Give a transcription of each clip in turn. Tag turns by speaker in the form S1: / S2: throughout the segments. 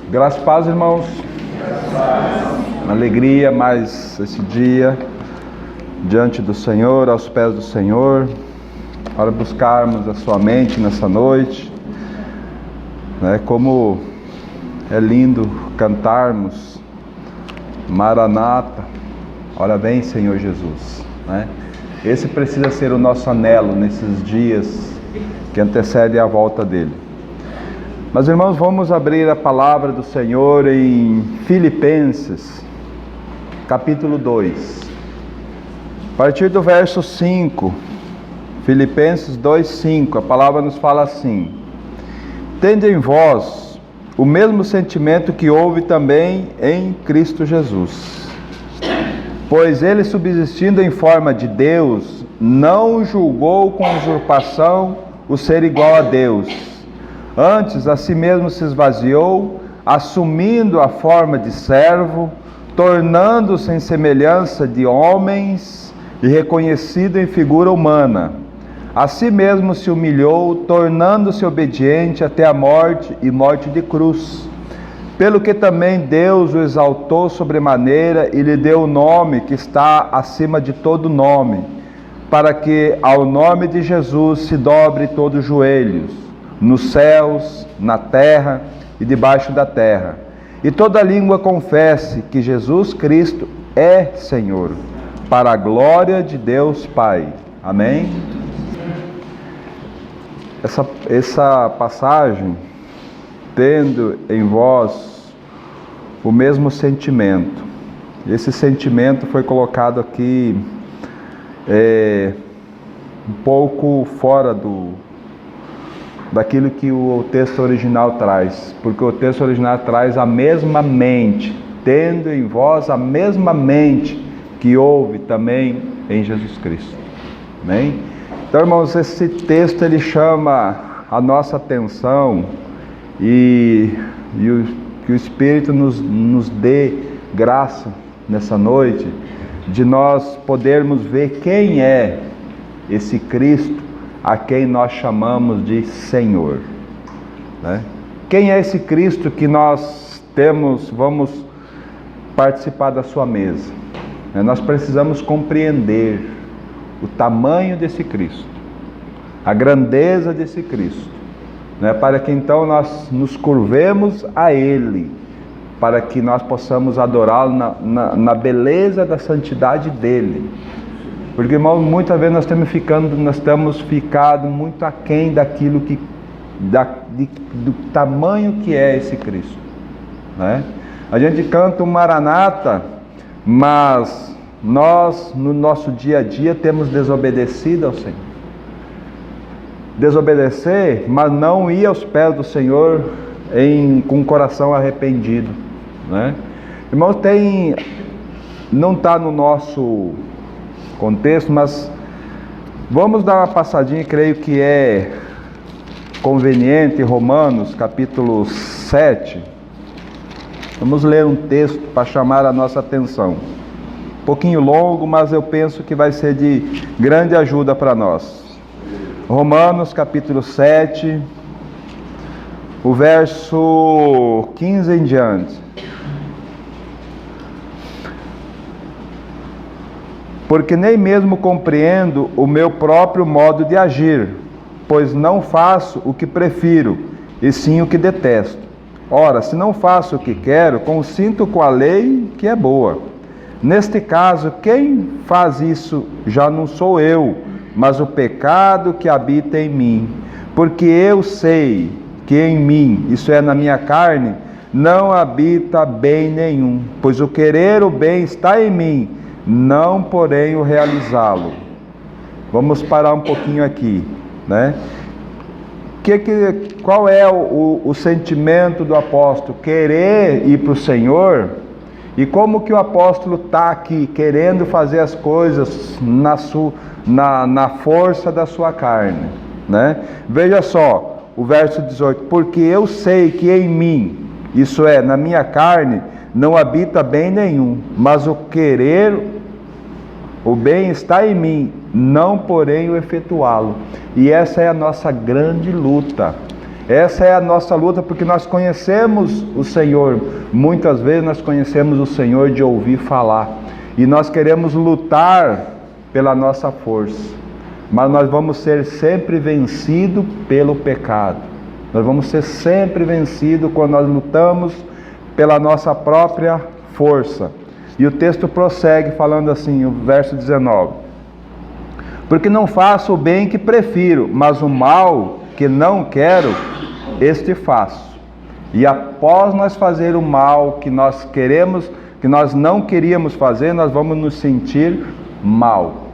S1: Graças a Deus, irmãos. Uma alegria mais esse dia diante do Senhor, aos pés do Senhor, para buscarmos a sua mente nessa noite, né? Como é lindo cantarmos Maranata, ora vem Senhor Jesus, né? Esse precisa ser o nosso anelo nesses dias que antecedem a volta dele. Mas, irmãos, vamos abrir a palavra do Senhor em Filipenses, capítulo 2. A partir do verso 5, Filipenses 2:5, a palavra nos fala assim: tende em vós o mesmo sentimento que houve também em Cristo Jesus. Pois ele, subsistindo em forma de Deus, não julgou com usurpação o ser igual a Deus. Antes, a si mesmo se esvaziou, assumindo a forma de servo, tornando-se em semelhança de homens e reconhecido em figura humana. A si mesmo se humilhou, tornando-se obediente até a morte e morte de cruz. Pelo que também Deus o exaltou sobremaneira e lhe deu o nome que está acima de todo nome, para que ao nome de Jesus se dobre todos os joelhos, nos céus, na terra e debaixo da terra, e toda língua confesse que Jesus Cristo é Senhor, para a glória de Deus Pai. Amém? Essa passagem, tendo em vós o mesmo sentimento. Esse sentimento foi colocado aqui um pouco fora daquilo que o texto original traz, porque o texto original traz a mesma mente, tendo em vós a mesma mente que houve também em Jesus Cristo. Amém? Então, irmãos, esse texto ele chama a nossa atenção e que o Espírito nos dê graça nessa noite de nós podermos ver quem é esse Cristo a quem nós chamamos de Senhor, né? Quem é esse Cristo que nós vamos participar da sua mesa, né? Nós precisamos compreender o tamanho desse Cristo, a grandeza desse Cristo, né? Para que então nós nos curvemos a Ele, para que nós possamos adorá-lo na beleza da santidade dEle. Porque, irmãos, muitas vezes nós temos ficado muito aquém daquilo do tamanho que é esse Cristo, né? A gente canta o Maranata, mas nós, no nosso dia a dia, temos desobedecido ao Senhor. Desobedecer, mas não ir aos pés do Senhor com o coração arrependido, né? Irmãos, não está no nosso contexto, mas vamos dar uma passadinha, creio que é conveniente, Romanos capítulo 7. Vamos ler um texto para chamar a nossa atenção. Um pouquinho longo, mas eu penso que vai ser de grande ajuda para nós. Romanos capítulo 7, o verso 15 em diante. Porque nem mesmo compreendo o meu próprio modo de agir, pois não faço o que prefiro, e sim o que detesto. Ora, se não faço o que quero, consinto com a lei que é boa. Neste caso, quem faz isso já não sou eu, mas o pecado que habita em mim. Porque eu sei que em mim, isso é, na minha carne, não habita bem nenhum, pois o querer o bem está em mim, não porém o realizá-lo. Vamos parar um pouquinho aqui, né? Qual é o sentimento do apóstolo? Querer ir para o Senhor. E como que o apóstolo está aqui querendo fazer as coisas na força da sua carne, né? Veja só o verso 18: porque eu sei que em mim, isso é, na minha carne, não habita bem nenhum, mas o querer o bem está em mim, não porém o efetuá-lo. E essa é a nossa grande luta. Essa é a nossa luta, porque nós conhecemos o Senhor. Muitas vezes nós conhecemos o Senhor de ouvir falar. E nós queremos lutar pela nossa força. Mas nós vamos ser sempre vencidos pelo pecado. Nós vamos ser sempre vencidos quando nós lutamos pela nossa própria força. E o texto prossegue falando assim, o verso 19. Porque não faço o bem que prefiro, mas o mal que não quero, este faço. E após nós fazer o mal que nós queremos, que nós não queríamos fazer, nós vamos nos sentir mal,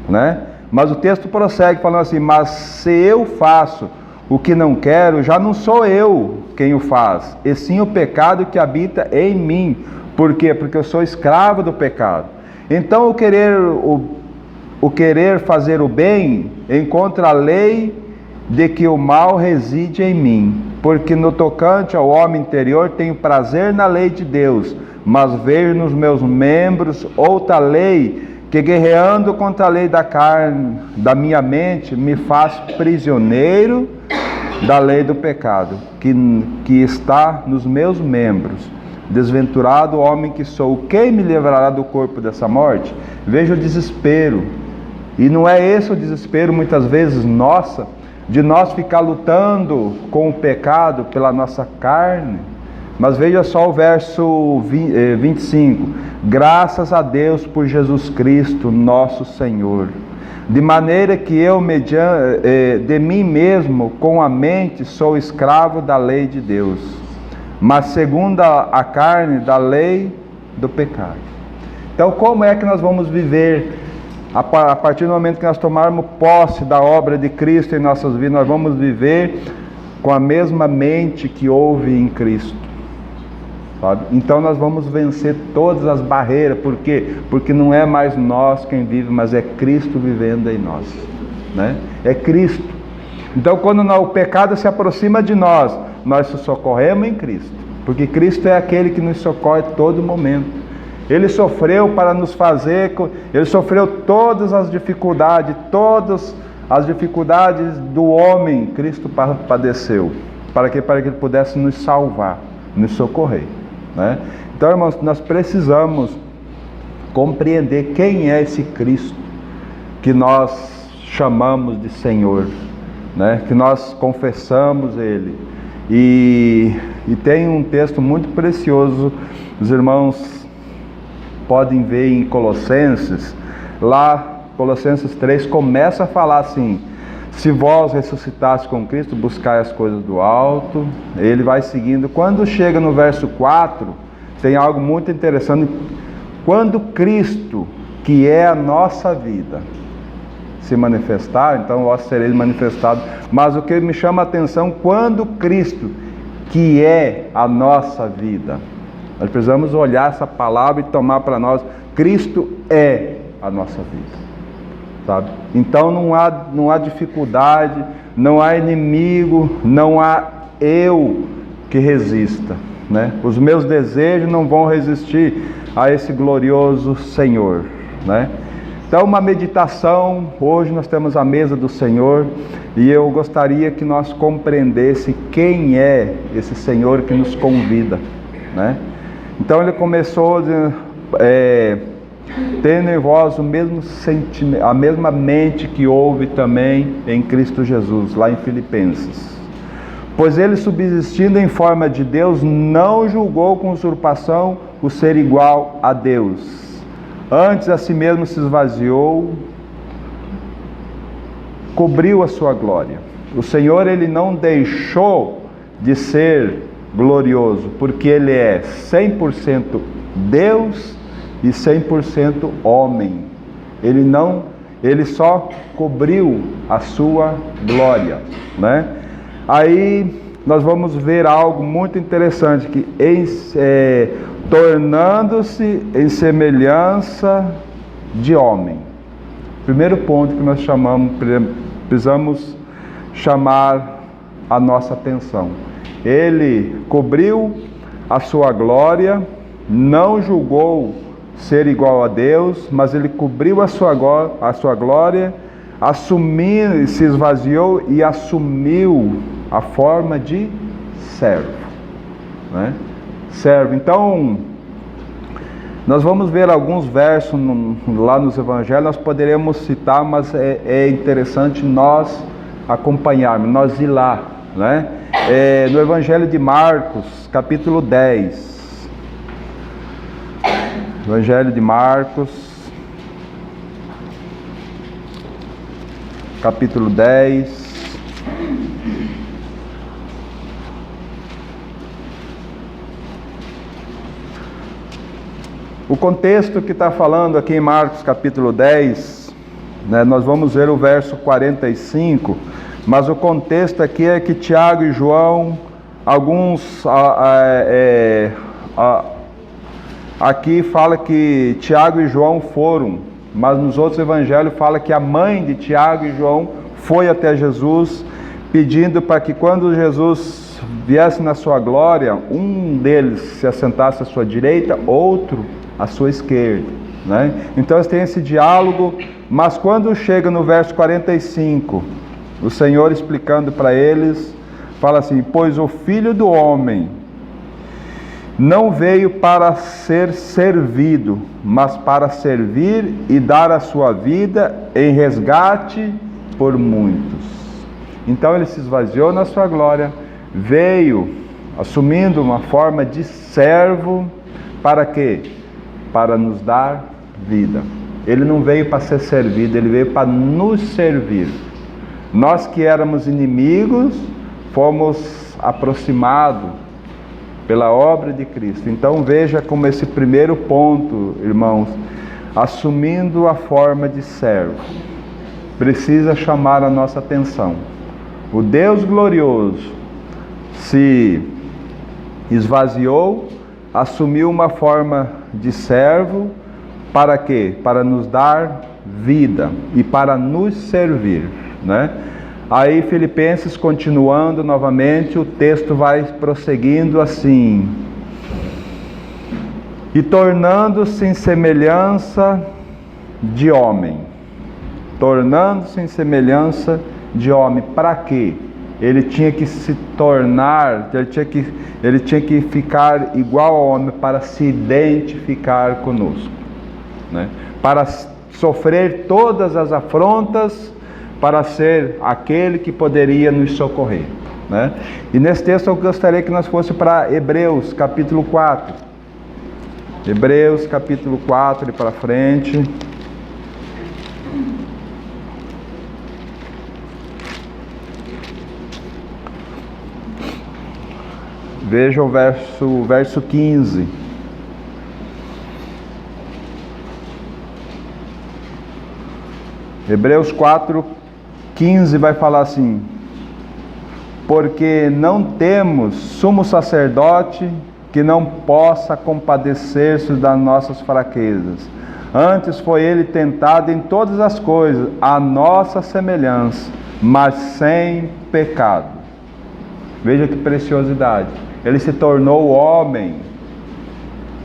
S1: né? Mas o texto prossegue falando assim, mas se eu faço o que não quero, já não sou eu quem o faz, e sim o pecado que habita em mim. Por quê? Porque eu sou escravo do pecado. Então o querer fazer o bem encontra a lei de que o mal reside em mim. Porque no tocante ao homem interior tenho prazer na lei de Deus, mas vejo nos meus membros outra lei que, guerreando contra a lei da carne, da minha mente, me faz prisioneiro da lei do pecado, que está nos meus membros. Desventurado homem que sou, quem me livrará do corpo dessa morte? Veja o desespero. E não é esse o desespero, muitas vezes, de nós ficar lutando com o pecado pela nossa carne. Mas veja só o verso 25. Graças a Deus por Jesus Cristo, nosso Senhor. De maneira que eu, de mim mesmo, com a mente, sou escravo da lei de Deus, mas segundo a carne, da lei do pecado. Então, como é que nós vamos viver a partir do momento que nós tomarmos posse da obra de Cristo em nossas vidas? Nós vamos viver com a mesma mente que houve em Cristo, sabe? Então nós vamos vencer todas as barreiras. Por quê? Porque não é mais nós quem vive, mas é Cristo vivendo em nós, né? É Cristo. Então quando o pecado se aproxima de nós, nós socorremos em Cristo, porque Cristo é aquele que nos socorre a todo momento. Ele sofreu para nos fazer, Ele sofreu todas as dificuldades do homem, Cristo padeceu, para que Ele pudesse nos salvar, nos socorrer, né? Então, irmãos, nós precisamos compreender quem é esse Cristo que nós chamamos de Senhor, né? Que nós confessamos Ele. E tem um texto muito precioso, os irmãos podem ver em Colossenses, lá Colossenses 3 começa a falar assim: se vós ressuscitaste com Cristo, buscai as coisas do alto. Ele vai seguindo. Quando chega no verso 4, tem algo muito interessante. Quando Cristo, que é a nossa vida, se manifestar, então vós sereis manifestados. Mas o que me chama a atenção, quando Cristo, que é a nossa vida, nós precisamos olhar essa palavra e tomar para nós. Cristo é a nossa vida, sabe? Então não há dificuldade, não há inimigo, não há eu que resista, né? Os meus desejos não vão resistir a esse glorioso Senhor, né? Então, uma meditação. Hoje nós temos a mesa do Senhor, e eu gostaria que nós compreendesse quem é esse Senhor que nos convida, né? Então ele começou tendo em vós o mesmo sentimento, a mesma mente que houve também em Cristo Jesus, lá em Filipenses. Pois ele, subsistindo em forma de Deus, não julgou com usurpação o ser igual a Deus. Antes a si mesmo se esvaziou, cobriu a sua glória. O Senhor, ele não deixou de ser glorioso, porque ele é 100% Deus e 100% homem. Ele só cobriu a sua glória, né? Aí nós vamos ver algo muito interessante, que tornando-se em semelhança de homem. Primeiro ponto que nós precisamos chamar a nossa atenção. Ele cobriu a sua glória, não julgou ser igual a Deus, mas ele cobriu a sua glória, assumiu, se esvaziou e assumiu a forma de servo, né? Servo. Então, nós vamos ver alguns versos lá nos evangelhos, nós poderemos citar, mas é interessante nós acompanharmos, nós ir lá, né? No evangelho de Marcos, capítulo 10. Evangelho de Marcos, capítulo 10. O contexto que está falando aqui em Marcos capítulo 10, né, nós vamos ver o verso 45, mas o contexto aqui é que Tiago e João, aqui fala que Tiago e João foram, mas nos outros evangelhos fala que a mãe de Tiago e João foi até Jesus, pedindo para que quando Jesus viesse na sua glória, um deles se assentasse à sua direita, outro à sua esquerda, né? Então eles têm esse diálogo, mas quando chega no verso 45, o Senhor explicando para eles, fala assim: pois o Filho do Homem não veio para ser servido, mas para servir e dar a sua vida em resgate por muitos. Então ele se esvaziou na sua glória, veio assumindo uma forma de servo, para quê? Para nos dar vida. Ele não veio para ser servido, ele veio para nos servir. Nós que éramos inimigos, fomos aproximados pela obra de Cristo. Então veja como esse primeiro ponto, irmãos, assumindo a forma de servo, precisa chamar a nossa atenção. O Deus glorioso se esvaziou, assumiu uma forma de servo, para quê? Para nos dar vida e para nos servir, né? Aí Filipenses, continuando novamente, o texto vai prosseguindo assim: e tornando-se em semelhança de homem. Tornando-se em semelhança de homem. Para quê? Ele tinha que se tornar, ele tinha que ficar igual ao homem para se identificar conosco, né? Para sofrer todas as afrontas, para ser aquele que poderia nos socorrer, né? E nesse texto eu gostaria que nós fôssemos para Hebreus capítulo 4. Hebreus capítulo 4 e para frente. Veja o verso 15. Hebreus 4, 15 vai falar assim: porque não temos sumo sacerdote que não possa compadecer-se das nossas fraquezas. Antes foi ele tentado em todas as coisas, à nossa semelhança, mas sem pecado. Veja que preciosidade. Ele se tornou homem.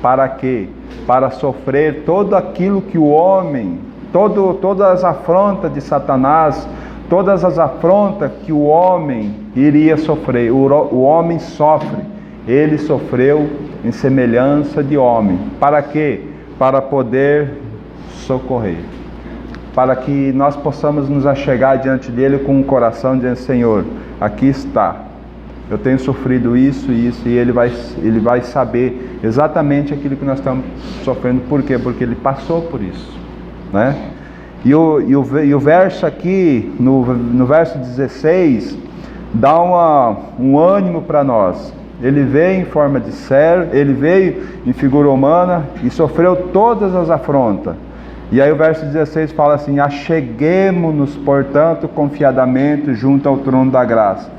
S1: Para quê? Para sofrer todo aquilo que o homem, todas as afrontas de Satanás, todas as afrontas que o homem iria sofrer. O homem sofre. Ele sofreu em semelhança de homem. Para quê? Para poder socorrer. Para que nós possamos nos achegar diante dele com o coração dizendo: Senhor, aqui está. Eu tenho sofrido isso e isso, e ele vai saber exatamente aquilo que nós estamos sofrendo. Por quê? Porque ele passou por isso, né? E o verso aqui, no verso 16, dá um ânimo para nós. Ele veio em forma de servo, ele veio em figura humana e sofreu todas as afrontas. E aí o verso 16 fala assim: acheguemo-nos, portanto, confiadamente junto ao trono da graça,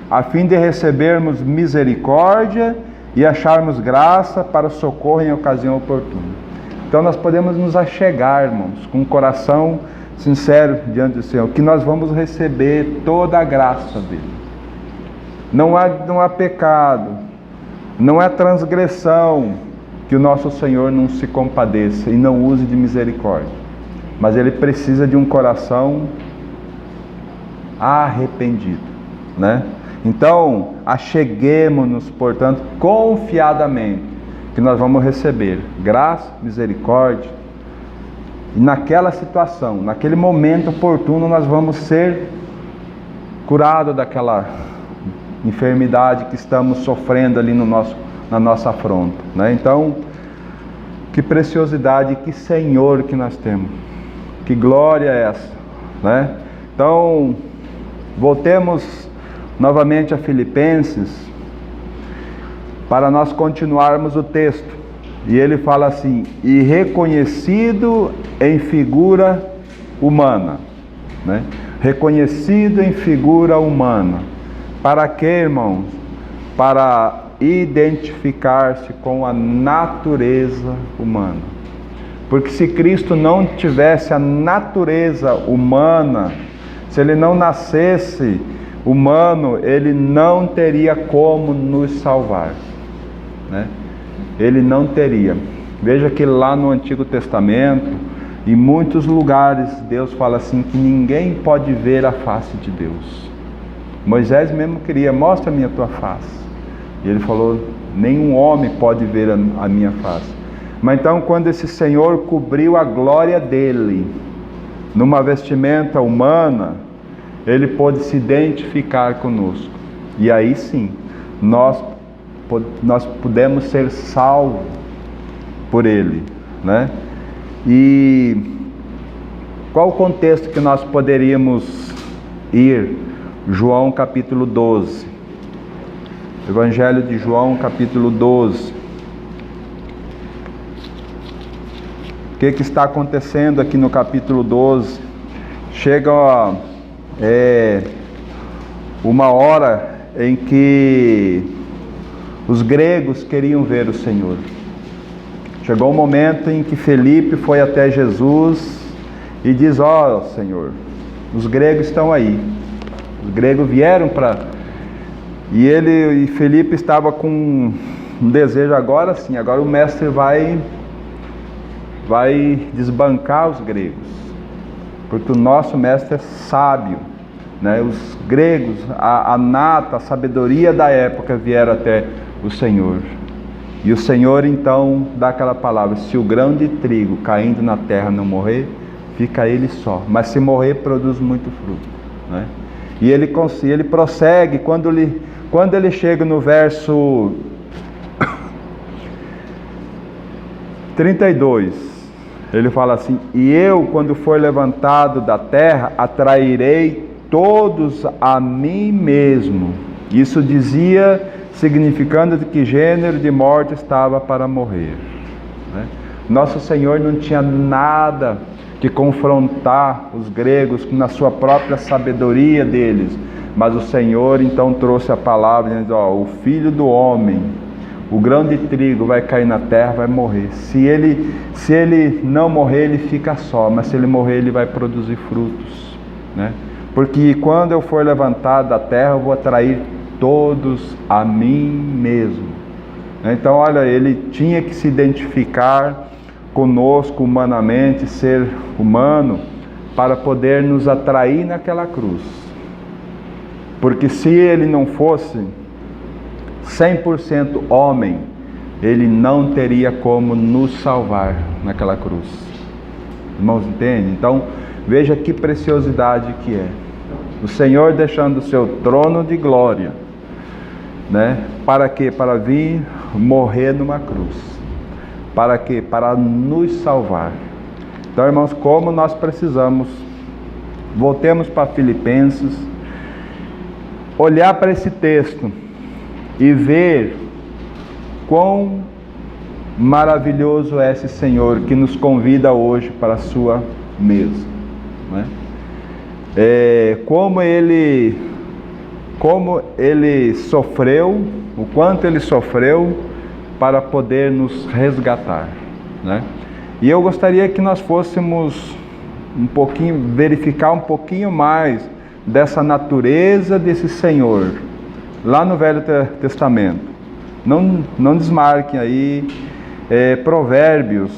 S1: a fim de recebermos misericórdia e acharmos graça para socorro em ocasião oportuna. Então nós podemos nos achegar, irmãos, com um coração sincero diante do Senhor, que nós vamos receber toda a graça dele. Não há pecado, não é transgressão que o nosso Senhor não se compadeça e não use de misericórdia. Mas ele precisa de um coração arrependido, né? Então, acheguemo-nos, portanto, confiadamente, que nós vamos receber graça, misericórdia. E naquela situação, naquele momento oportuno, nós vamos ser curados daquela enfermidade que estamos sofrendo ali na nossa afronta, né? Então, que preciosidade, que Senhor que nós temos. Que glória é essa, né? Então, voltemos novamente a Filipenses, para nós continuarmos o texto. E ele fala assim: e reconhecido em figura humana, né? Reconhecido em figura humana. Para quê, irmãos? Para identificar-se com a natureza humana. Porque se Cristo não tivesse a natureza humana, se ele não nascesse humano, ele não teria como nos salvar, né? Ele não teria. Veja que lá no Antigo Testamento, em muitos lugares, Deus fala assim, que ninguém pode ver a face de Deus. Moisés mesmo queria: mostra-me a tua face. E ele falou: nenhum homem pode ver a minha face. Mas então, quando esse Senhor cobriu a glória dele numa vestimenta humana, ele pôde se identificar conosco. E aí sim, nós pudemos ser salvos por ele, né? E qual o contexto que nós poderíamos ir? João capítulo 12. Evangelho de João capítulo 12. O que está acontecendo aqui no capítulo 12? Chega uma hora em que os gregos queriam ver o Senhor. Chegou um momento em que Felipe foi até Jesus e diz: ó Senhor, os gregos estão aí. Os gregos vieram para... E Felipe estava com um desejo agora sim, agora o mestre vai desbancar os gregos, porque o nosso mestre é sábio, né? Os gregos, a nata, a sabedoria da época vieram até o Senhor. E o Senhor então dá aquela palavra: se o grão de trigo caindo na terra não morrer, fica ele só, mas se morrer, produz muito fruto, né? E ele prossegue, quando ele chega no verso 32, ele fala assim: e eu, quando for levantado da terra, atrairei todos a mim mesmo. Isso dizia, significando de que gênero de morte estava para morrer, né? Nosso Senhor não tinha nada que confrontar os gregos na sua própria sabedoria deles, mas o Senhor então trouxe a palavra dizendo: ó, o filho do homem, o grão de trigo vai cair na terra, vai morrer. Se ele não morrer, ele fica só, mas se ele morrer, ele vai produzir frutos, né? Porque quando eu for levantado da terra, eu vou atrair todos a mim mesmo. Então, olha, ele tinha que se identificar conosco humanamente, ser humano, para poder nos atrair naquela cruz. Porque se ele não fosse 100% homem, ele não teria como nos salvar naquela cruz. Irmãos, entende? Então, veja que preciosidade que é. O Senhor deixando o seu trono de glória, né? Para quê? Para vir morrer numa cruz. Para quê? Para nos salvar. Então, irmãos, como nós precisamos, voltemos para Filipenses, olhar para esse texto e ver quão maravilhoso é esse Senhor que nos convida hoje para a sua mesa, né? Como ele sofreu, o quanto ele sofreu para poder nos resgatar, né? E eu gostaria que nós fôssemos verificar um pouquinho mais dessa natureza desse Senhor, lá no Velho Testamento. Não desmarquem aí, Provérbios.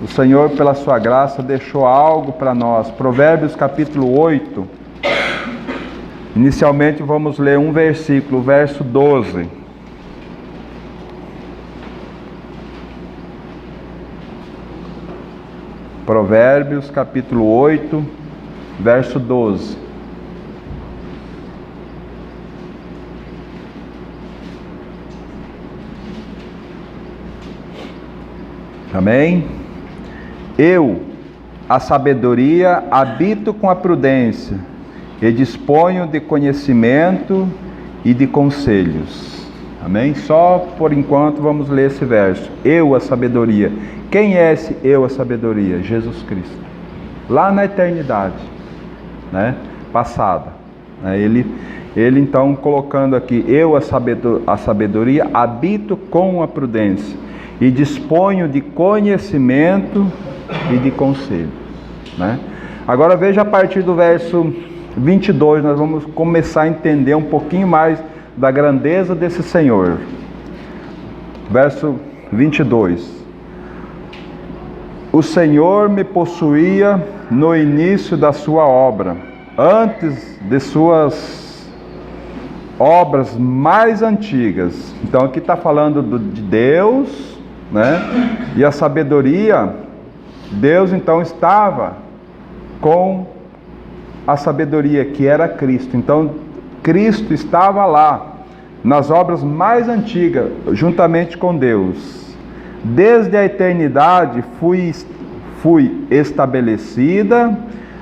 S1: O Senhor, pela sua graça, deixou algo para nós. Provérbios capítulo 8. Inicialmente vamos ler um versículo, verso 12. Provérbios capítulo 8, verso 12. Amém? Eu, a sabedoria, habito com a prudência e disponho de conhecimento e de conselhos. Amém? Só por enquanto vamos ler esse verso. Eu, a sabedoria. Quem é esse eu, a sabedoria? Jesus Cristo. Lá na eternidade, né? Passada. Ele então colocando aqui, eu, a sabedoria, habito com a prudência e disponho de conhecimento e de conselhos, né? Agora veja a partir do verso 22, nós vamos começar a entender um pouquinho mais da grandeza desse Senhor. Verso 22. O Senhor me possuía no início da sua obra, antes de suas obras mais antigas. Então aqui está falando de Deus, né? E a sabedoria, Deus então estava com a sabedoria que era Cristo. Então Cristo estava lá nas obras mais antigas, juntamente com Deus. Desde a eternidade fui estabelecida,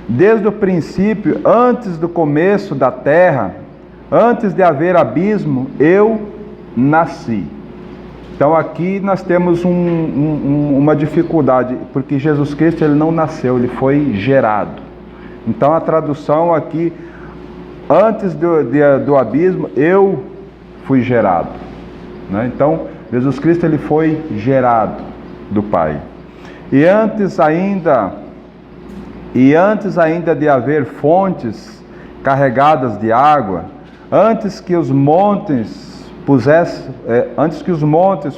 S1: desde o princípio, antes do começo da terra, antes de haver abismo, eu nasci. Então aqui nós temos uma dificuldade, porque Jesus Cristo ele não nasceu, ele foi gerado. Então a tradução aqui, antes do abismo, eu fui gerado, né? Então Jesus Cristo ele foi gerado do Pai. E antes ainda de haver fontes carregadas de água, antes que os montes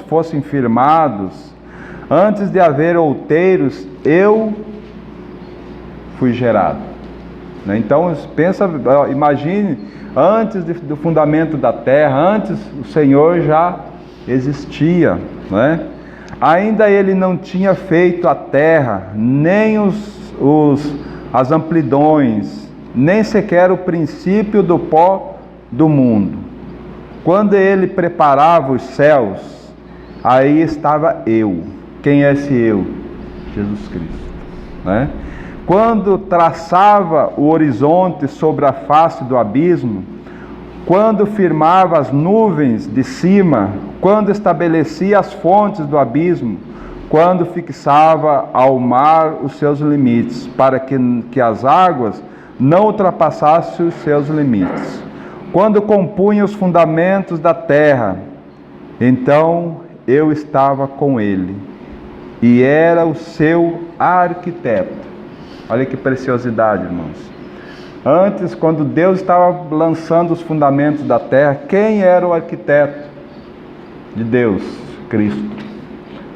S1: fossem firmados, antes de haver outeiros, eu fui gerado, né? Então imagine, antes do fundamento da terra, antes o Senhor já existia, né? Ainda ele não tinha feito a terra, nem as amplidões, nem sequer o princípio do pó do mundo. Quando ele preparava os céus, aí estava eu. Quem é esse eu? Jesus Cristo, né? Quando traçava o horizonte sobre a face do abismo, quando firmava as nuvens de cima, quando estabelecia as fontes do abismo, quando fixava ao mar os seus limites, para que as águas não ultrapassassem os seus limites. Quando compunha os fundamentos da terra, então eu estava com ele, e era o seu arquiteto. Olha que preciosidade, irmãos. Antes, quando Deus estava lançando os fundamentos da terra, quem era o arquiteto de Deus? Cristo.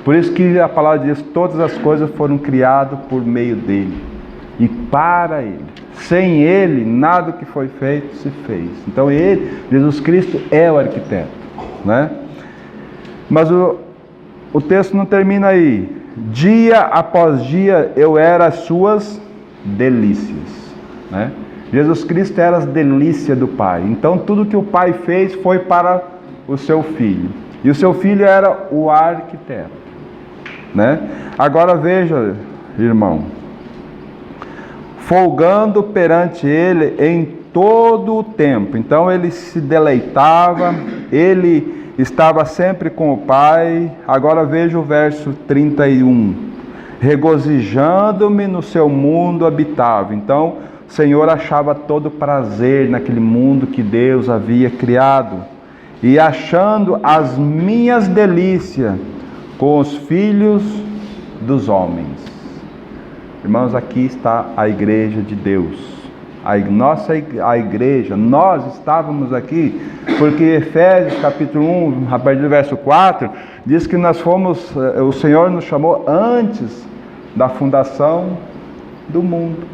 S1: Por isso que a palavra diz, todas as coisas foram criadas por meio dele e para ele. Sem ele, nada que foi feito se fez. Então ele, Jesus Cristo, é o arquiteto, né? Mas o texto não termina aí. Dia após dia eu era as suas delícias, né? Jesus Cristo era as delícias do Pai. Então tudo que o Pai fez foi para o seu Filho. E o seu Filho era o arquiteto, né? Agora veja, irmão, folgando perante ele em todo o tempo. Então ele se deleitava, ele estava sempre com o Pai. Agora veja o verso 31. Regozijando-me no seu mundo habitável. Então o Senhor achava todo prazer naquele mundo que Deus havia criado. E achando as minhas delícias com os filhos dos homens. Irmãos, aqui está a igreja de Deus. A igreja, nós estávamos aqui, porque Efésios capítulo 1, a partir do verso 4, diz que o Senhor nos chamou antes da fundação do mundo.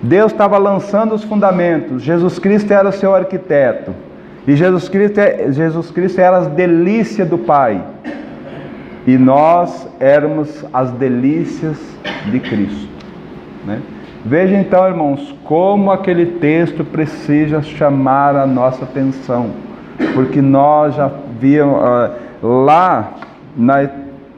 S1: Deus estava lançando os fundamentos, Jesus Cristo era o seu arquiteto, e Jesus Cristo era as delícias do Pai, e nós éramos as delícias de Cristo, né? Veja então, irmãos, como aquele texto precisa chamar a nossa atenção, porque nós já víamos lá,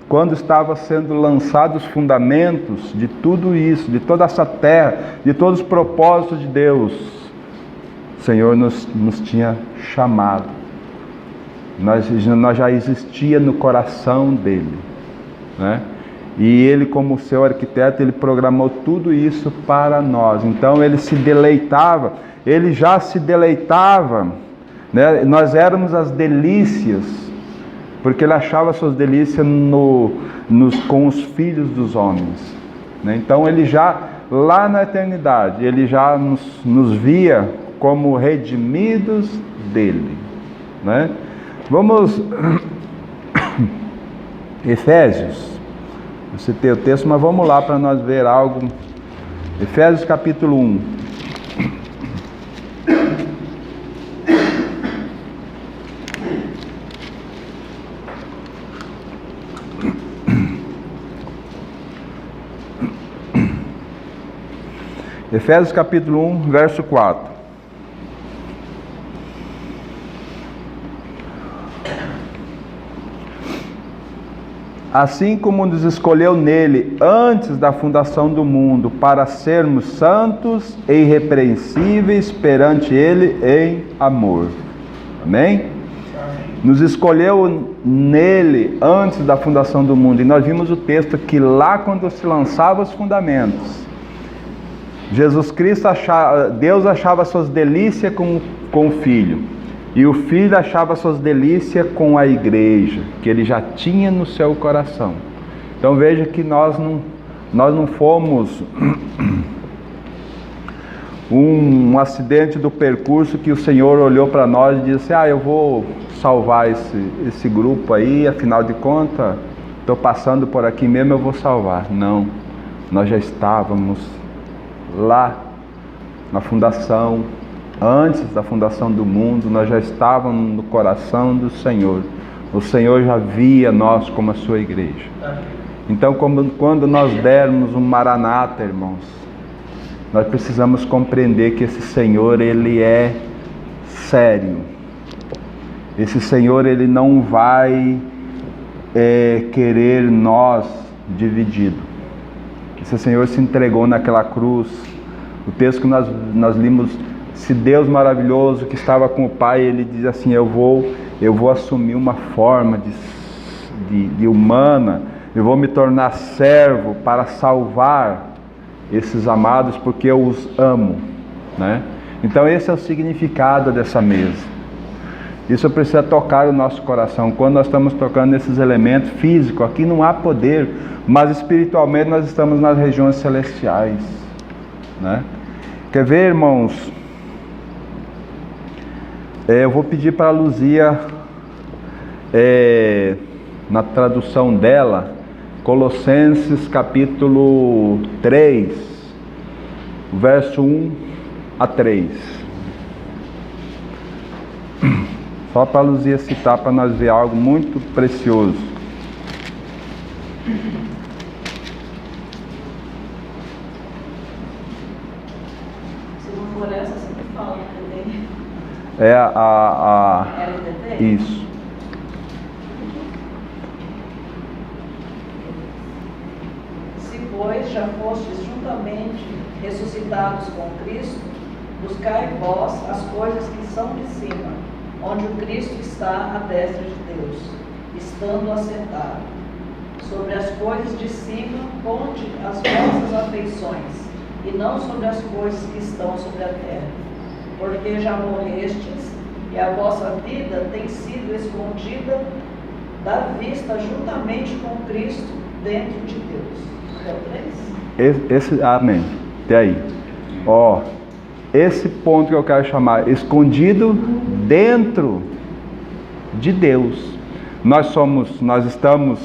S1: quando estava sendo lançados os fundamentos de tudo isso, de toda essa terra, de todos os propósitos de Deus, o Senhor nos tinha chamado, nós já existia no coração dele, né? E ele, como seu arquiteto, ele programou tudo isso para nós. Então ele se deleitava, ele já se deleitava, né? Nós éramos as delícias, porque ele achava suas delícias com os filhos dos homens, né? Então ele já, lá na eternidade, ele já nos via como redimidos dele, né? Vamos, Efésios. Eu citei o texto, mas vamos lá para nós ver algo. Efésios capítulo 1. Efésios capítulo 1, verso 4. Assim como nos escolheu nele antes da fundação do mundo, para sermos santos e irrepreensíveis perante ele em amor. Amém? Nos escolheu nele antes da fundação do mundo. E nós vimos o texto que lá, quando se lançava os fundamentos, Jesus Cristo Deus achava suas delícias com o Filho. E o Filho achava suas delícias com a igreja, que ele já tinha no seu coração. Então veja que nós não fomos um acidente do percurso que o Senhor olhou para nós e disse: eu vou salvar esse grupo aí, afinal de contas, estou passando por aqui mesmo, eu vou salvar. Não, nós já estávamos lá na fundação. Antes da fundação do mundo, nós já estávamos no coração do Senhor. O Senhor já via nós como a sua igreja. Então, quando nós dermos um maranata, irmãos, nós precisamos compreender que esse Senhor, ele é sério. Esse Senhor, ele não vai querer nós divididos. Esse Senhor se entregou naquela cruz. O texto que nós limos, esse Deus maravilhoso que estava com o Pai, ele diz assim: eu vou assumir uma forma de humana, eu vou me tornar servo para salvar esses amados, porque eu os amo, né? Então esse é o significado dessa mesa. Isso precisa tocar o nosso coração. Quando nós estamos tocando nesses elementos físicos, aqui não há poder, mas espiritualmente nós estamos nas regiões celestiais, né? Quer ver, irmãos? Eu vou pedir para a Luzia, na tradução dela, Colossenses capítulo 3, verso 1 a 3. Só para a Luzia citar, para nós ver algo muito precioso.
S2: Se não for essa, você me fala, entendeu?
S1: É a
S2: LTT?
S1: Isso.
S2: Se, pois, já fostes juntamente ressuscitados com Cristo, buscai vós as coisas que são de cima, onde o Cristo está à destra de Deus, estando assentado. Sobre as coisas de cima, ponde as vossas afeições, e não sobre as coisas que estão sobre a terra. Porque já morrestes, e a vossa vida tem sido escondida da vista juntamente com Cristo dentro de Deus. É o 3?
S1: Amém. E aí? Esse ponto que eu quero chamar, escondido dentro de Deus. Nós estamos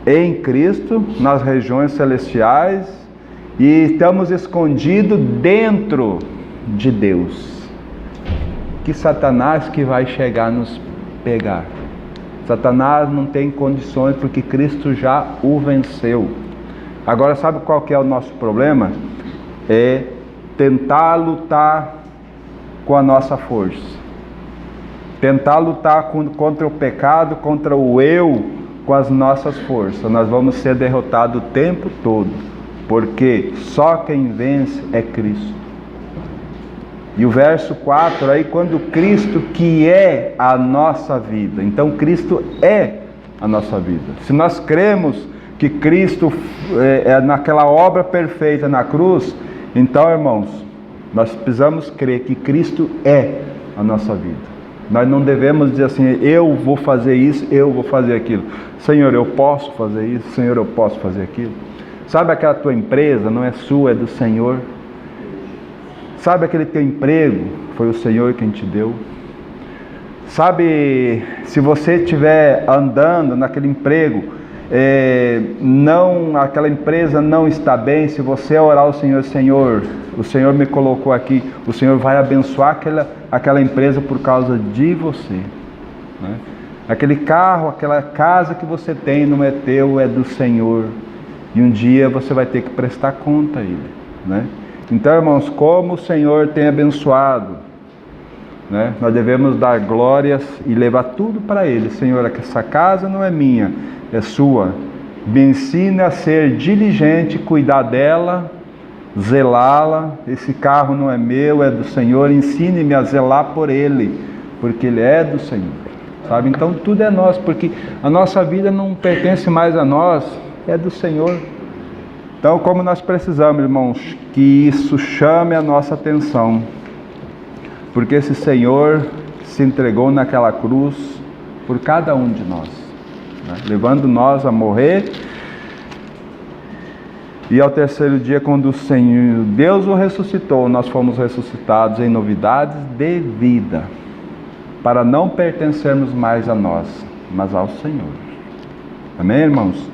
S1: em Cristo, nas regiões celestiais, e estamos escondidos dentro de Deus. Que Satanás que vai chegar nos pegar? Satanás não tem condições, porque Cristo já o venceu. Agora, sabe qual que é o nosso problema? É tentar lutar com a nossa força. Tentar lutar contra o pecado, contra o eu, com as nossas forças. Nós vamos ser derrotados o tempo todo, porque só quem vence é Cristo. E o verso 4 aí, quando Cristo que é a nossa vida. Então Cristo é a nossa vida. Se nós cremos que Cristo é naquela obra perfeita na cruz, então, irmãos, nós precisamos crer que Cristo é a nossa vida. Nós não devemos dizer assim, eu vou fazer isso, eu vou fazer aquilo. Senhor, eu posso fazer isso, Senhor, eu posso fazer aquilo. Sabe aquela tua empresa, não é sua, é do Senhor. Sabe aquele teu emprego, foi o Senhor quem te deu. Sabe, se você estiver andando naquele emprego, aquela empresa não está bem, se você orar ao Senhor, Senhor, o Senhor me colocou aqui, o Senhor vai abençoar aquela empresa por causa de você, né? Aquele carro, aquela casa que você tem não é teu, é do Senhor, e um dia você vai ter que prestar conta a Ele, né? Então, irmãos, como o Senhor tem abençoado, né? Nós devemos dar glórias e levar tudo para Ele. Senhor, essa casa não é minha, é sua. Me ensina a ser diligente, cuidar dela, zelá-la. Esse carro não é meu, é do Senhor. Ensine-me a zelar por ele, porque ele é do Senhor, sabe? Então tudo é nosso, porque a nossa vida não pertence mais a nós, é do Senhor. Então, como nós precisamos, irmãos, que isso chame a nossa atenção, porque esse Senhor se entregou naquela cruz por cada um de nós, né? Levando nós a morrer, e ao terceiro dia, quando o Senhor, Deus o ressuscitou, nós fomos ressuscitados em novidades de vida, para não pertencermos mais a nós, mas ao Senhor. Amém, irmãos?